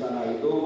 bencana itu.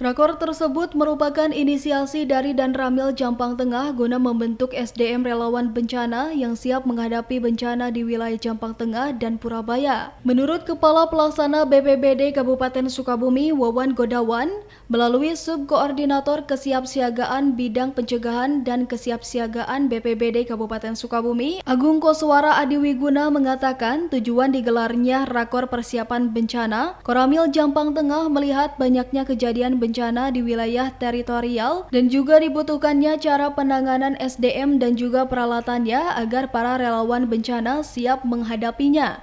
Rakor tersebut merupakan inisiasi dari Dan Ramil Jampang Tengah guna membentuk SDM relawan bencana yang siap menghadapi bencana di wilayah Jampang Tengah dan Purabaya. Menurut Kepala Pelaksana BPBD Kabupaten Sukabumi, Wawan Godawan, melalui Subkoordinator Kesiapsiagaan Bidang Pencegahan dan Kesiapsiagaan BPBD Kabupaten Sukabumi, Agung Koswara Adiwiguna mengatakan tujuan digelarnya Rakor Persiapan Bencana, Koramil Jampang Tengah melihat banyaknya kejadian bencana di wilayah teritorial dan juga dibutuhkannya cara penanganan SDM dan juga peralatannya agar para relawan bencana siap menghadapinya.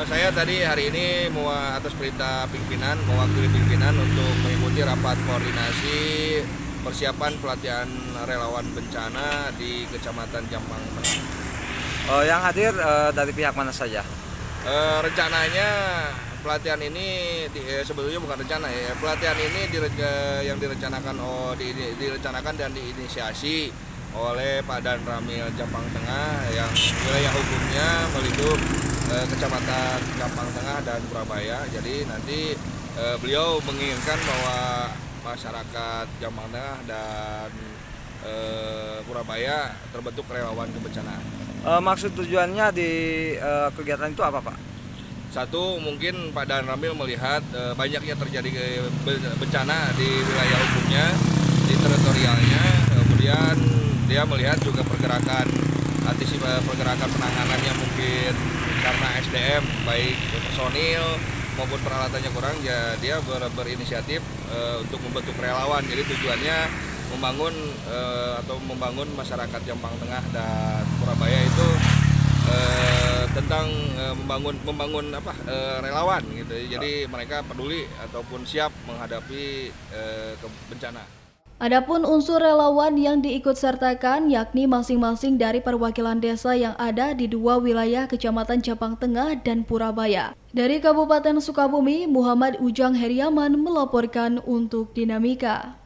Saya tadi hari ini atas perintah pimpinan, mewakili pimpinan untuk mengikuti rapat koordinasi persiapan pelatihan relawan bencana di Kecamatan Jampang Tengah. Yang hadir dari pihak mana saja? Rencananya pelatihan ini sebetulnya bukan rencana ya. Pelatihan ini yang direncanakan dan diinisiasi oleh Pak Dan Ramil Jampang Tengah yang wilayah hukumnya melingkup Kecamatan Jampang Tengah dan Purabaya. Jadi nanti beliau menginginkan bahwa masyarakat Jampang Tengah dan Purabaya terbentuk relawan kebencanaan. Maksud tujuannya di kegiatan itu apa, Pak? Satu, mungkin Pak Dan Ramil melihat banyaknya terjadi bencana di wilayah hukumnya, di teritorialnya. Kemudian dia melihat juga pergerakan penanganannya mungkin karena SDM baik personil maupun peralatannya kurang, ya dia berinisiatif untuk membentuk relawan. Jadi tujuannya membangun masyarakat Jampang Tengah dan Purabaya itu tentang membangun relawan gitu. Jadi mereka peduli ataupun siap menghadapi bencana. Adapun unsur relawan yang diikutsertakan yakni masing-masing dari perwakilan desa yang ada di dua wilayah Kecamatan Jampang Tengah dan Purabaya. Dari Kabupaten Sukabumi, Muhammad Ujang Heriaman melaporkan untuk Dinamika.